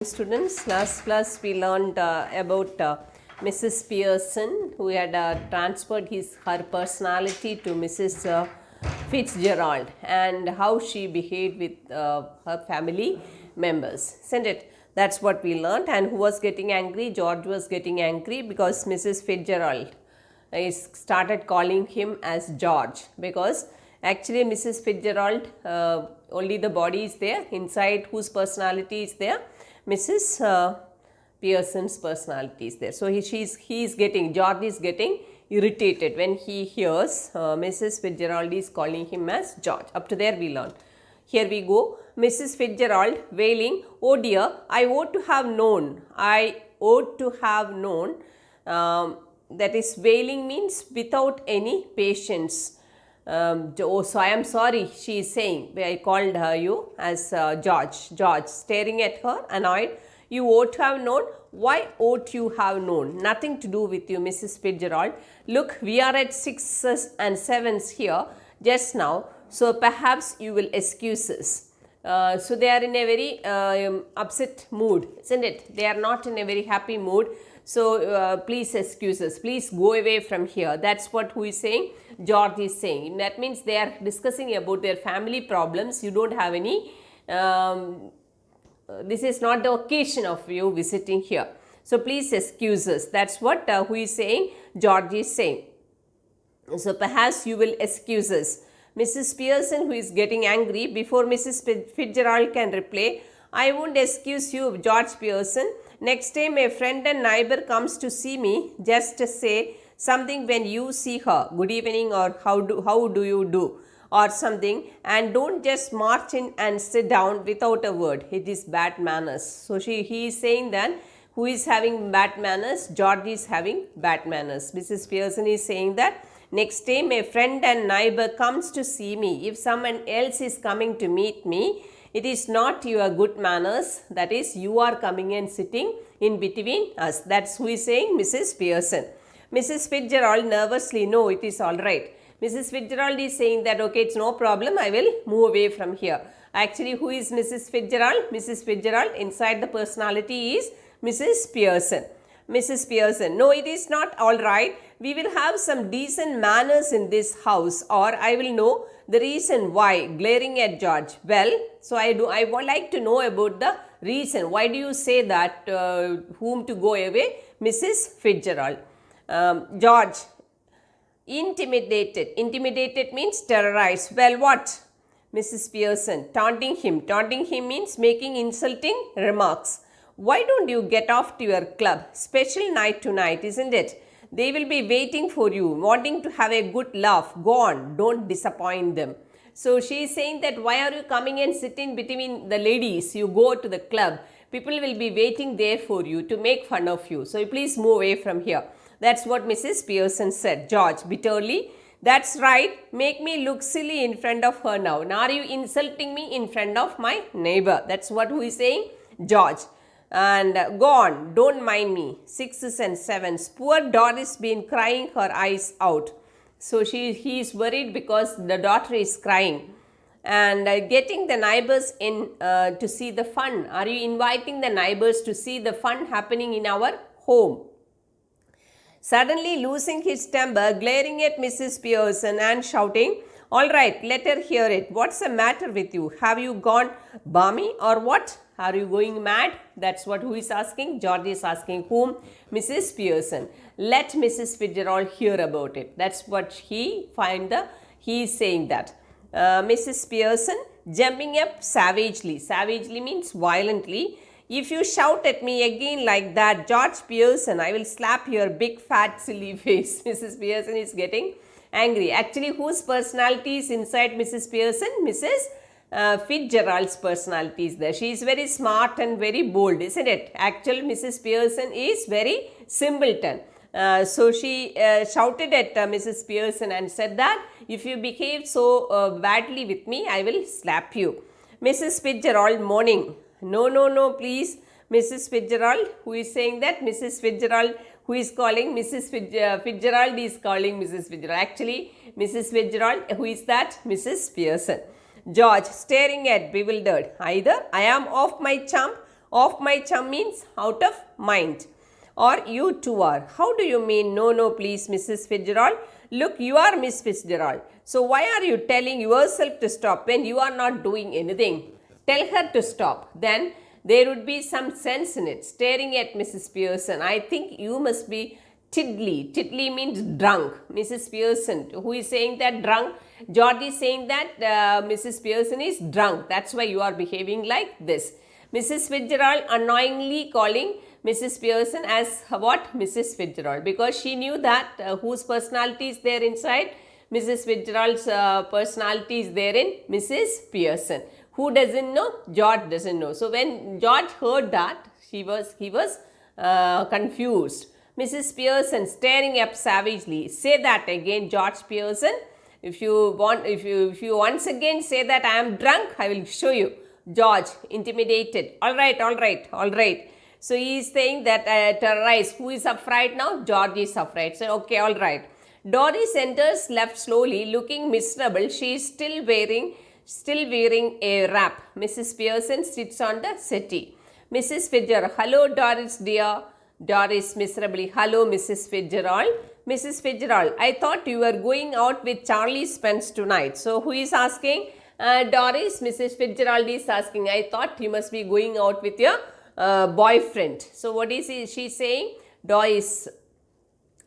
Students, last class we learned about Mrs. Pearson, who had transferred her personality to Mrs. Fitzgerald, and how she behaved with her family members, isn't it? That's what we learned. And who was getting angry? George was getting angry because Mrs. Fitzgerald started calling him as George, because actually Mrs. Fitzgerald, only the body is there, inside whose personality is there? Mrs. Pearson's personality is there. So George is getting irritated when he hears Mrs. Fitzgerald is calling him as George. Up to there we learned. Here we go. Mrs. Fitzgerald wailing, "Oh dear, I ought to have known. I ought to have known." That is, wailing means without any patience. So I am sorry, she is saying. I called you as George. George, staring at her, annoyed. "You ought to have known. Why ought you have known? Nothing to do with you, Mrs. Fitzgerald. Look, we are at 6s and 7s here just now, so perhaps you will excuse us." So they are in a very upset mood, isn't it? They are not in a very happy mood. So please excuse us. Please go away from here. That's what who is saying? George is saying. That means they are discussing about their family problems. You don't have any. This is not the occasion of you visiting here. So please excuse us. That's what who is saying? George is saying. So perhaps you will excuse us. Mrs. Pearson, who is getting angry, before Mrs. Fitzgerald can reply, "I won't excuse you, George Pearson. Next time a friend and neighbor comes to see me, just say something when you see her. Good evening, or how do you do, or something, and don't just march in and sit down without a word. It is bad manners." So he is saying that who is having bad manners? George is having bad manners. Mrs. Pearson is saying that next time a friend and neighbor comes to see me, if someone else is coming to meet me, it is not your good manners. That is, you are coming and sitting in between us. That's who is saying? Mrs. Pearson. Mrs. Fitzgerald nervously, "No, it is all right." Mrs. Fitzgerald is saying that, "Okay, it's no problem. I will move away from here." Actually, who is Mrs. Fitzgerald? Mrs. Fitzgerald, inside the personality, is Mrs. Pearson. Mrs. Pearson, "No, it is not all right. We will have some decent manners in this house, or I will know the reason why." Glaring at George. "Well, so I would like to know about the reason. Why do you say that? Whom to go away?" Mrs. Fitzgerald. George, intimidated. Intimidated means terrorized. "Well, what?" Mrs. Pearson, taunting him. Taunting him means making insulting remarks. "Why don't you get off to your club? Special night tonight, isn't it? They will be waiting for you, wanting to have a good laugh. Go on, don't disappoint them." So she is saying that, why are you coming and sitting between the ladies? You go to the club. People will be waiting there for you to make fun of you. So please move away from here. That's what Mrs. Pearson said. George, bitterly, "That's right. Make me look silly in front of her now. Now are you insulting me in front of my neighbor?" That's what who is saying? George. And "Go on, don't mind me." 6s and 7s. Poor Doris been crying her eyes out. So he is worried because the daughter is crying. And getting the neighbors in to see the fun. Are you inviting the neighbors to see the fun happening in our home? Suddenly losing his temper, glaring at Mrs. Pearson and shouting, "All right, let her hear it. What's the matter with you? Have you gone balmy or what? Are you going mad?" That's what who is asking? George is asking whom? Mrs. Pearson. Let Mrs. Fitzgerald hear about it. That's what he is saying that. Mrs. Pearson jumping up savagely. Savagely means violently. "If you shout at me again like that, George Pearson, I will slap your big fat silly face." Mrs. Pearson is getting angry. Actually, whose personality is inside Mrs. Pearson? Mrs. Fitzgerald's personality is there. She is very smart and very bold, isn't it? Actually, Mrs. Pearson is very simpleton. So she shouted at Mrs. Pearson and said that, "If you behave so badly with me, I will slap you." Mrs. Fitzgerald moaning. "No, no, no, please." Mrs. Fitzgerald, who is saying that? Mrs. Fitzgerald, who is calling Mrs. Fitzgerald is calling Mrs. Fitzgerald. Actually, Mrs. Fitzgerald, who is that? Mrs. Pearson. George, staring at bewildered. "Either I am off my chump Off my chum means out of mind. Or you two are. How do you mean? No, no, please, Mrs. Fitzgerald. Look, you are Miss Fitzgerald. So why are you telling yourself to stop when you are not doing anything? Tell her to stop. Then there would be some sense in it. Staring at Mrs. Pearson. I think you must be tiddly. Tiddly means drunk. Mrs. Pearson. Who is saying that drunk? George is saying that Mrs. Pearson is drunk. That's why you are behaving like this. Mrs. Fitzgerald annoyingly calling Mrs. Pearson as what? Mrs. Fitzgerald, because she knew that whose personality is there inside? Mrs. Fitzgerald's personality is there in Mrs. Pearson. Who doesn't know? George doesn't know. So when George heard that, he was confused. Mrs. Pearson staring up savagely. Say that again, George Pearson. If you once again say that I am drunk, I will show you. George intimidated. All right. So he is saying that terrorized. Who is afraid now? George is afraid. So okay, all right. Doris enters left slowly, looking miserable. She is still wearing a wrap. Mrs. Pearson sits on the settee. Mrs. Fitzgerald. Hello, Doris dear. Doris miserably. Hello, Mrs. Fitzgerald. Mrs. Fitzgerald. I thought you were going out with Charlie Spence tonight. So who is asking? Doris. Mrs. Fitzgerald is asking. I thought you must be going out with your boyfriend. So what is she saying? Doris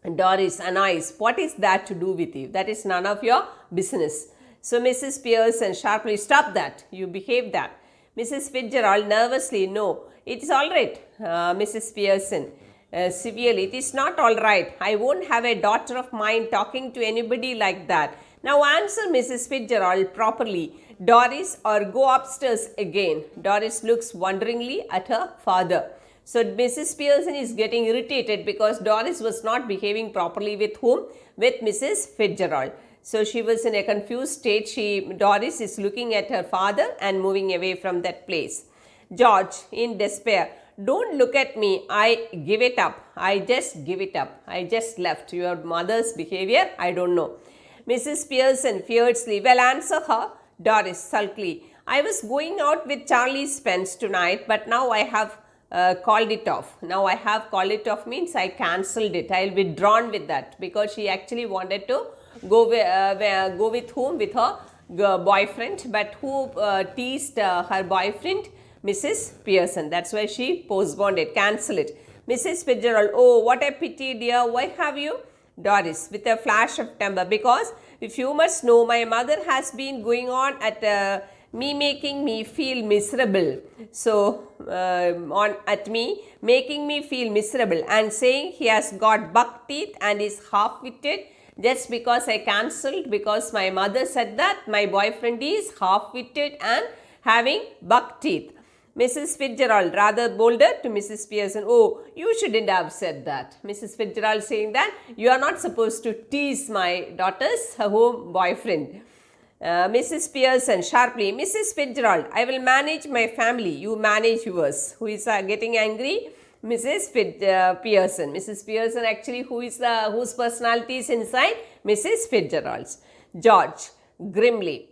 annoys. What is that to do with you? That is none of your business. So Mrs. Pearson sharply, stop that. You behave that. Mrs. Fitzgerald nervously, no. It is all right, Mrs. Pearson. Severely, it is not all right. I won't have a daughter of mine talking to anybody like that. Now answer Mrs. Fitzgerald properly. Doris, or go upstairs again. Doris looks wonderingly at her father. So Mrs. Pearson is getting irritated because Doris was not behaving properly with whom? With Mrs. Fitzgerald. So she was in a confused state. Doris is looking at her father and moving away from that place. George in despair. Don't look at me. I give it up. I just give it up. I just left. Your mother's behavior, I don't know. Mrs. Pearson fiercely. Well, answer her. Doris sulkily. I was going out with Charlie Spence tonight, but now I have called it off. Now I have called it off means I cancelled it. I will withdrawn with that because she actually wanted to go with whom? With her boyfriend. But who teased her boyfriend? Mrs. Pearson. That's why she postponed it, cancelled it. Mrs. Fitzgerald. Oh, what a pity, dear. Why have you? Doris with a flash of temper. Because if you must know, my mother has been going on at making me feel miserable. So making me feel miserable and saying he has got buck teeth and is half-witted just because I cancelled, because my mother said that my boyfriend is half-witted and having buck teeth. Mrs. Fitzgerald rather bolder to Mrs. Pearson. Oh, you shouldn't have said that. Mrs. Fitzgerald saying that you are not supposed to tease my daughter's home boyfriend. Mrs. Pearson sharply. Mrs. Fitzgerald, I will manage my family. You manage yours. Who is getting angry? Mrs. Pearson. Mrs. Pearson actually whose personality is inside? Mrs. Fitzgerald's. George grimly.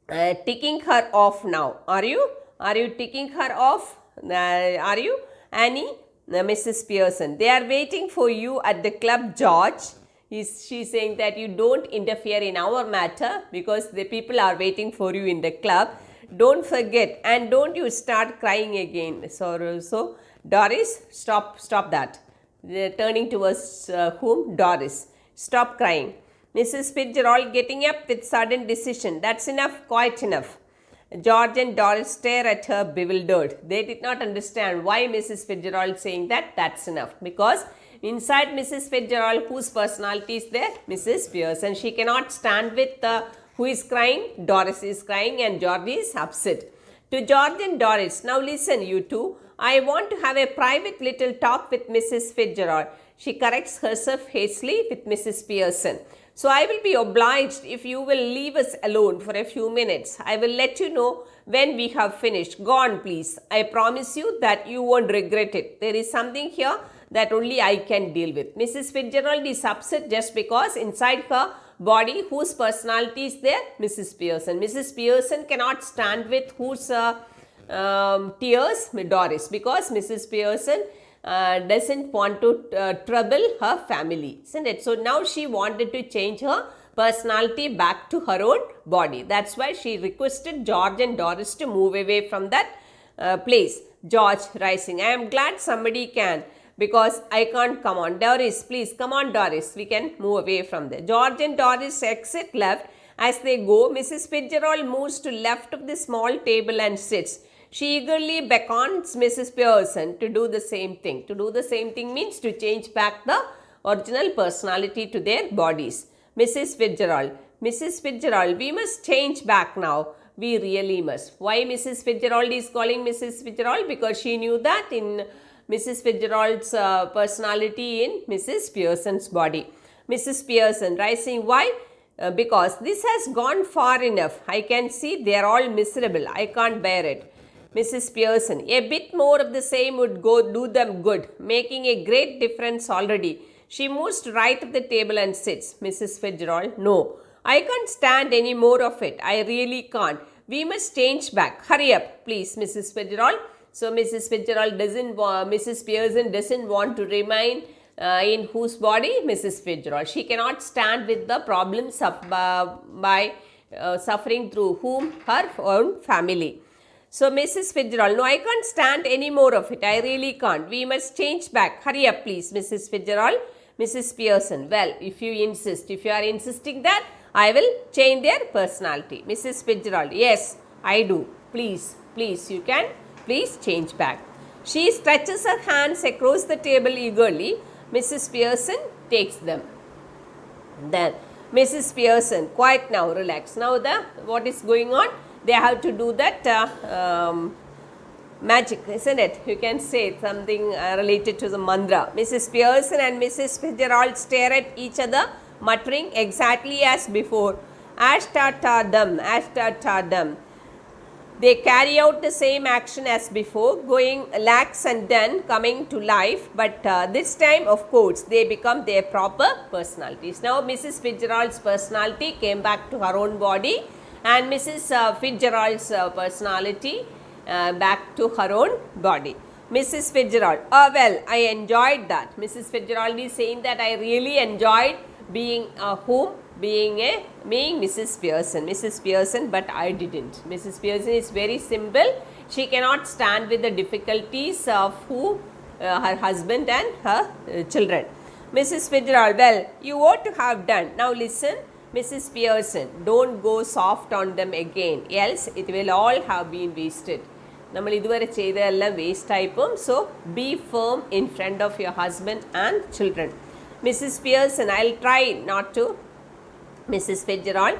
Ticking her off now. Are you? Are you ticking her off? Are you? Annie? Mrs. Pearson. They are waiting for you at the club, George. She's saying that you don't interfere in our matter because the people are waiting for you in the club. Don't forget, and don't you start crying again. So Doris, stop that. They're turning towards whom? Doris. Stop crying. Mrs. Fitzgerald getting up with sudden decision. That's enough, quite enough. George and Doris stare at her bewildered. They did not understand why Mrs. Fitzgerald saying that that's enough. Because inside Mrs. Fitzgerald, whose personality is there? Mrs. Pearson. She cannot stand with who is crying? Doris is crying and George is upset. To George and Doris, now listen you two. I want to have a private little talk with Mrs. Fitzgerald. She corrects herself hastily with Mrs. Pearson. So I will be obliged if you will leave us alone for a few minutes. I will let you know when we have finished. Go on, please. I promise you that you won't regret it. There is something here that only I can deal with. Mrs. Fitzgerald is upset just because inside her body, whose personality is there? Mrs. Pearson. Mrs. Pearson cannot stand with whose tears Doris because Mrs. Pearson doesn't want to trouble her family, isn't it? So now she wanted to change her personality back to her own body. That's why she requested George and Doris to move away from that place. George rising, I am glad somebody can because I can't come on. Doris, please come on Doris, we can move away from there. George and Doris exit left. As they go, Mrs. Fitzgerald moves to left of the small table and sits. She eagerly beckons Mrs. Pearson to do the same thing. To do the same thing means to change back the original personality to their bodies. Mrs. Fitzgerald, we must change back now. We really must. Why Mrs. Fitzgerald is calling Mrs. Fitzgerald? Because she knew that in Mrs. Fitzgerald's personality in Mrs. Pearson's body. Mrs. Pearson rising, why? Because this has gone far enough. I can see they are all miserable. I can't bear it. Mrs. Pearson, a bit more of the same would do them good, making a great difference already. She moves to right of the table and sits. Mrs. Fitzgerald, no, I can't stand any more of it. I really can't. We must change back. Hurry up, please, Mrs. Fitzgerald. So Mrs. Fitzgerald Mrs. Pearson doesn't want to remain in whose body? Mrs. Fitzgerald. She cannot stand with the problems by suffering through whom? Her own family. So Mrs. Fitzgerald, no, I can't stand any more of it. I really can't. We must change back. Hurry up, please, Mrs. Fitzgerald. Mrs. Pearson, well, if you insist, if you are insisting that, I will change their personality. Mrs. Fitzgerald, yes, I do. Please, you can please change back. She stretches her hands across the table eagerly. Mrs. Pearson takes them. Then Mrs. Pearson, quiet now, relax. Now what is going on? They have to do that magic, isn't it? You can say something related to the mantra. Mrs. Pearson and Mrs. Fitzgerald stare at each other, muttering exactly as before. Ashtatardam. They carry out the same action as before, going lax and then coming to life, but this time, of course, they become their proper personalities. Now, Mrs. Fitzgerald's personality came back to her own body, and Mrs. Fitzgerald's personality back to her own body. Mrs. Fitzgerald, oh well, I enjoyed that. Mrs. Fitzgerald is saying that I really enjoyed being being Mrs. Pearson, but I didn't. Mrs. Pearson is very simple. She cannot stand with the difficulties of her husband and her children. Mrs. Fitzgerald, well, you ought to have done. Now listen, Mrs. Pearson, don't go soft on them again, else it will all have been wasted. നമ്മൾ ഇതുവരെ ചെയ്തതെല്ലാം waste ആയിപ്പോവും. So be firm in front of your husband and children. Mrs. Pearson, I'll try not to. Mrs. Fitzgerald,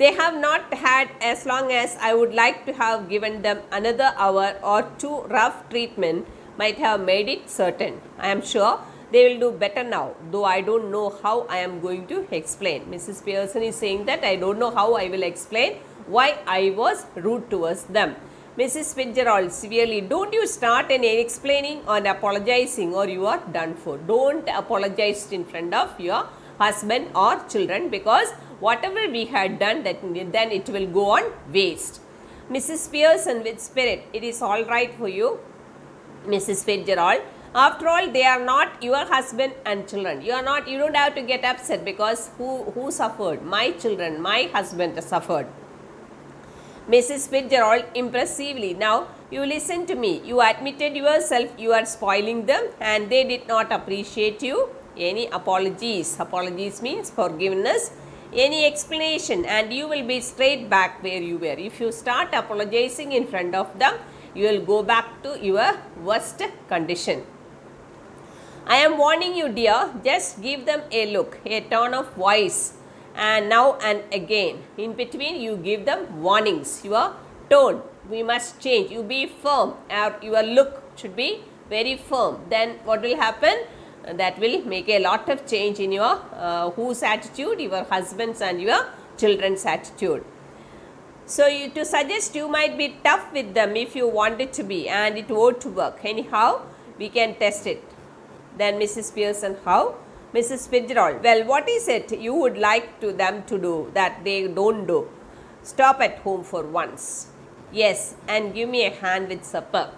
they have not had as long as I would like to have given them another hour or two. Rough treatment might have made it certain. I am sure they will do better now, though I don't know how I am going to explain. Mrs. Pearson is saying that I don't know how I will explain why I was rude towards them. Mrs. Fitzgerald severely, don't you start any explaining or apologizing or you are done for. Don't apologize in front of your husband or children, because whatever we had done, then it will go on waste. Mrs. Pearson with spirit, it is all right for you. Mrs. Fitzgerald, after all, they are not your husband and children. You don't have to get upset, because who suffered? My children, my husband suffered. Mrs. Fitzgerald impressively, now you listen to me. You admitted yourself you are spoiling them and they did not appreciate you. Any apologies? Apologies means forgiveness. Any explanation and you will be straight back where you were. If you start apologizing in front of them, you will go back to your worst condition. I am warning you, dear. Just give them a look, a tone of voice. And now and again, in between you give them warnings. Your tone, we must change. You be firm. Your look should be very firm. Then what will happen? That will make a lot of change in your whose attitude? Your husband's and your children's attitude. So to suggest you might be tough with them if you want it to be, and it won't work. Anyhow, we can test it. Then Mrs. Pearson, how? Mrs. Fitzgerald, well, what is it you would like them to do that they don't do? Stop at home for once. Yes, and give me a hand with supper.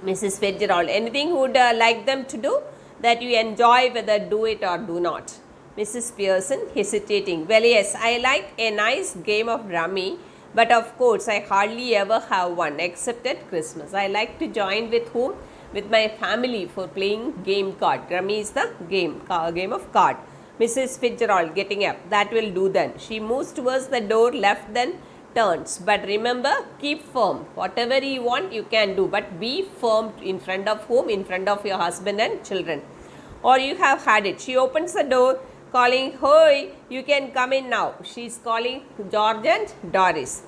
Mrs. Fitzgerald, anything you would like them to do that you enjoy, whether do it or do not? Mrs. Pearson, hesitating. Well, yes, I like a nice game of rummy, but of course, I hardly ever have one except at Christmas. I like to join with whom? With my family for playing game card. Rummy is the game of card. Mrs. Fitzgerald, getting up. That will do then. She moves towards the door, left, then turns. But remember, keep firm. Whatever you want, you can do. But be firm in front of whom? In front of your husband and children. Or you have had it. She opens the door, calling, "Hoi, you can come in now." She is calling George and Doris.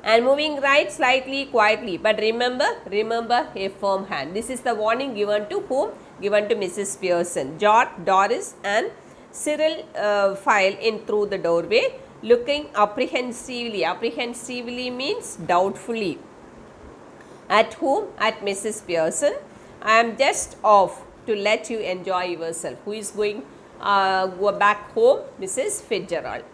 And moving right slightly quietly, but remember a firm hand. This is the warning given to whom? Given to Mrs. Pearson. George, Doris and Cyril file in through the doorway, looking apprehensively. Apprehensively means doubtfully. At whom? At Mrs. Pearson. I am just off to let you enjoy yourself. Who is going go back home? Mrs. Fitzgerald.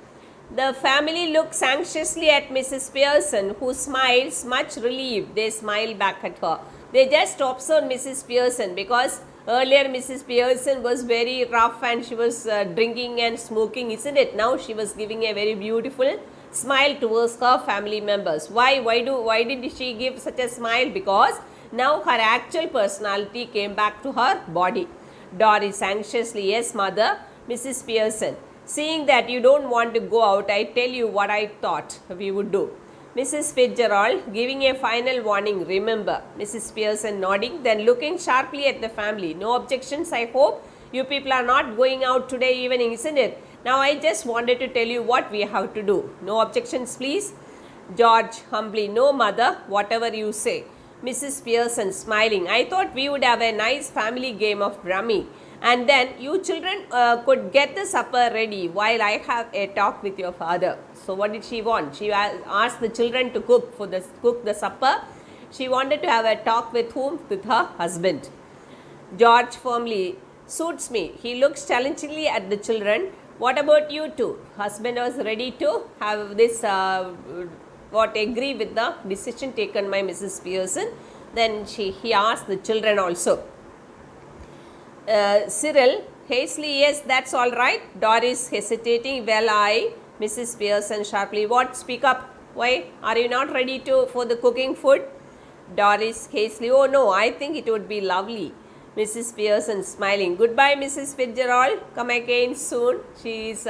The family looks anxiously at Mrs. Pearson, who smiles, much relieved. They smile back at her. They just observe Mrs. Pearson because earlier Mrs. Pearson was very rough and she was drinking and smoking, isn't it? Now she was giving a very beautiful smile towards her family members. Why did she give such a smile? Because now her actual personality came back to her body. Doris anxiously, yes mother. Mrs. Pearson, seeing that you don't want to go out, I tell you what I thought we would do. Mrs. Fitzgerald, giving a final warning, remember. Mrs. Pearson nodding, then looking sharply at the family. No objections, I hope. You people are not going out today evening, isn't it? Now I just wanted to tell you what we have to do. No objections, please. George, humbly, no mother, whatever you say. Mrs. Pearson, smiling, I thought we would have a nice family game of rummy. And then you children could get the supper ready while I have a talk with your father. So what did she want? She asked the children to cook the supper. She wanted to have a talk with whom? With her husband. George firmly, suits me. He looks challengingly at the children. What about you two? Husband was ready to have this agree with the decision taken by Mrs. Pearson. Then he asked the children also. Cyril, hastily, yes, that's all right. Doris, hesitating, well, Mrs. Pearson sharply, what? Speak up. Why? Are you not ready for the cooking food? Doris, hastily, oh no, I think it would be lovely. Mrs. Pearson, smiling, goodbye, Mrs. Fitzgerald. Come again soon. She is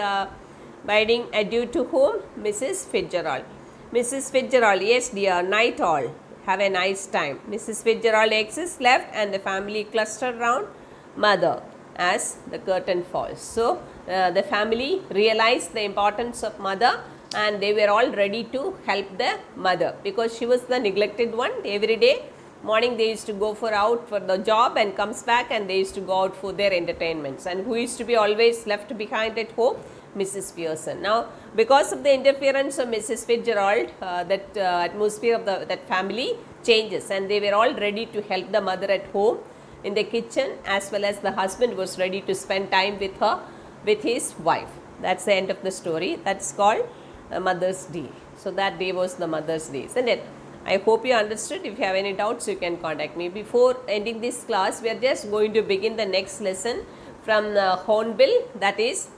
bidding adieu to whom? Mrs. Fitzgerald. Mrs. Fitzgerald, yes, dear, night all. Have a nice time. Mrs. Fitzgerald exits left and the family clustered round mother as the curtain falls. So, the family realized the importance of mother and they were all ready to help the mother because she was the neglected one. Every day morning they used to go out for the job and comes back and they used to go out for their entertainments. And who used to be always left behind at home? Mrs. Pearson. Now, because of the interference of Mrs. Fitzgerald, that atmosphere of that family changes and they were all ready to help the mother at home in the kitchen, as well as the husband was ready to spend time with his wife. That's the end of the story. That's called Mother's Day. So that day was the Mother's Day, isn't it? I hope you understood. If you have any doubts, you can contact me. Before ending this class, we are just going to begin the next lesson from Hornbill, that is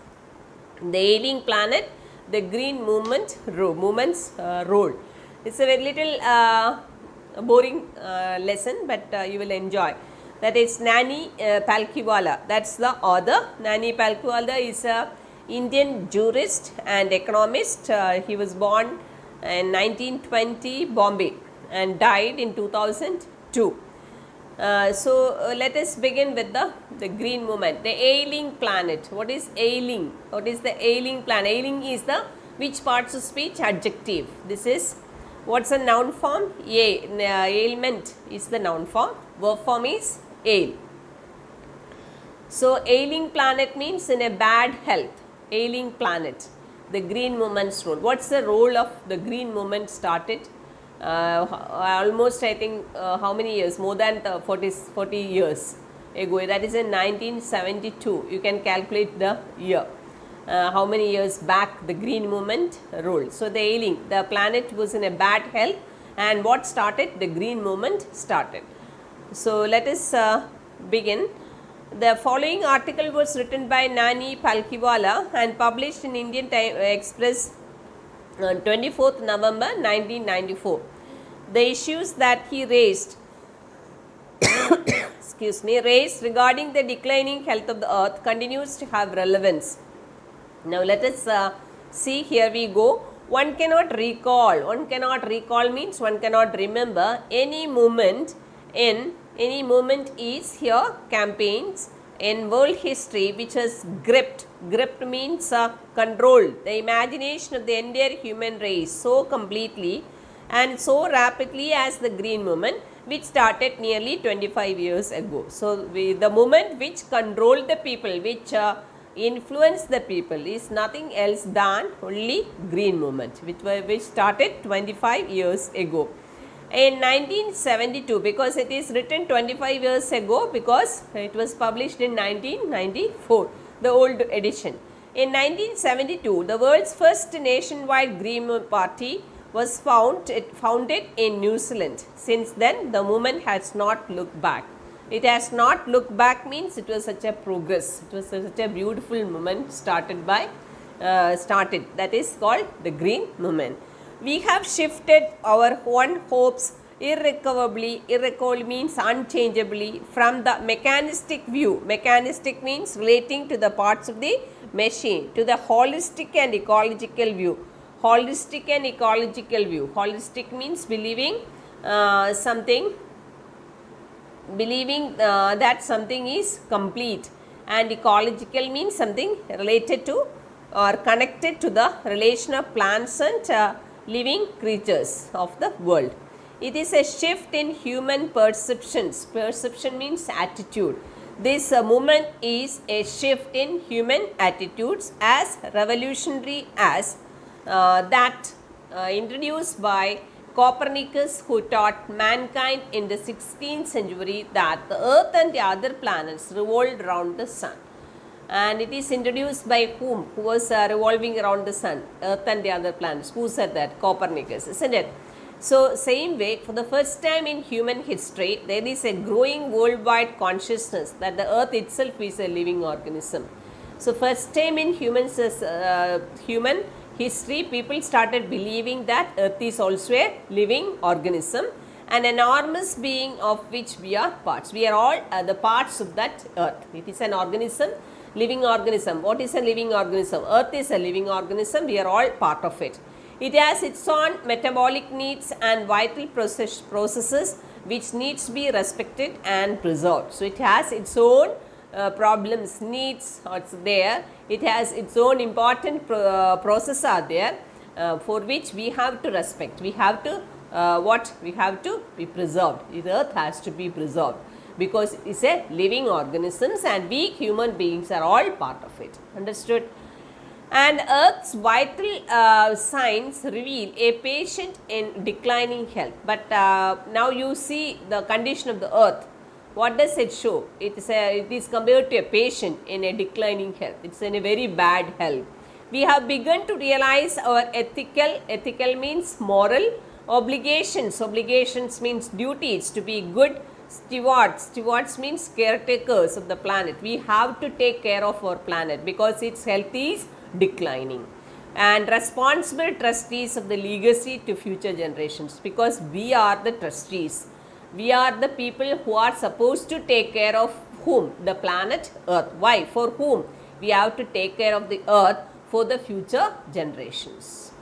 the ailing planet, the green movement's role. It's a very little boring lesson, but you will enjoy. That is Nani Palkhiwala. That's the author. Nani Palkhiwala is a Indian jurist and economist. He was born in 1920 Bombay and died in 2002. So let us begin with the green movement. The ailing planet. What is ailing? What is the ailing planet? Ailing is the which parts of speech? Adjective. This is what's a noun form? Ailment is the noun form. Verb form is ail. So ailing planet means in a bad health. Ailing planet. The green movement's role. What's the role of the green movement started? Almost I think how many years? More than 40 years ago. That is in 1972. You can calculate the year. how many years back the green movement ruled. So, the ailing, the planet was in a bad health, and what started? The green movement started. So, let us begin. The following article was written by Nani Palkiwala and published in Indian Express on 24th November 1994. The issues that he raised raised regarding the declining health of the earth continues to have relevance. Now let us see, here we go. One cannot recall means one cannot remember any movement is here campaigns in world history which has gripped means controlled the imagination of the entire human race so completely and so rapidly as the green movement, which started nearly 25 years ago. So, the movement which controlled the people, which influenced the people, is nothing else than only green movement, which started 25 years ago. In 1972, because it is written 25 years ago, because it was published in 1994, the old edition. In 1972, the world's first nationwide Green Party was founded in New Zealand. Since then, the movement has not looked back. It has not looked back means it was such a progress. It was such a beautiful movement that is called the Green Movement. We have shifted our own hopes irrecoverably means unchangeably from the mechanistic view. Mechanistic means relating to the parts of the machine, to the holistic and ecological view. Holistic and ecological view. Holistic means believing that something is complete, and ecological means something related to or connected to the relation of plants and living creatures of the world. It is a shift in human perceptions. Perception means attitude. This movement is a shift in human attitudes as revolutionary as that introduced by Copernicus, who taught mankind in the 16th century that the earth and the other planets revolved around the sun. And it is introduced by whom? Who was revolving around the sun, earth and the other planets. Who said that? Copernicus, isn't it? So, same way, for the first time in human history, there is a growing worldwide consciousness that the earth itself is a living organism. So, first time in human history, people started believing that earth is also a living organism, an enormous being of which we are parts. We are all the parts of that earth. It is an organism, living organism. What is a living organism? Earth is a living organism. We are all part of it. It has its own metabolic needs and vital processes which needs to be respected and preserved. So, it has its own problems, needs are there. It has its own important processes are there for which we have to respect. We have to we have to be preserved. The earth has to be preserved because it is a living organisms and we human beings are all part of it. Understood? And earth's vital signs reveal a patient in declining health. But now you see the condition of the earth. What does it show? It is compared to a patient in a declining health. It is in a very bad health. We have begun to realize our ethical means moral obligations. Obligations means duties to be good stewards. Stewards means caretakers of the planet. We have to take care of our planet because its health is declining, and responsible trustees of the legacy to future generations, because we are the trustees. We are the people who are supposed to take care of whom? The planet earth. Why? For whom? We have to take care of the earth for the future generations.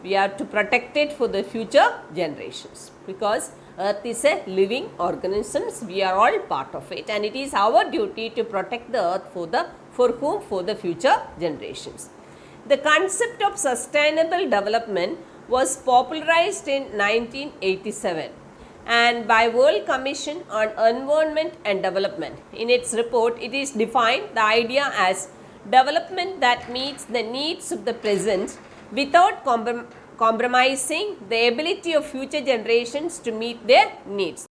We have to protect it for the future generations because earth is a living organism. We are all part of it, and it is our duty to protect the earth for whom? For the future generations. The concept of sustainable development was popularized in 1987 and by World Commission on Environment and Development. In its report, it is defined the idea as development that meets the needs of the present without compromising the ability of future generations to meet their needs.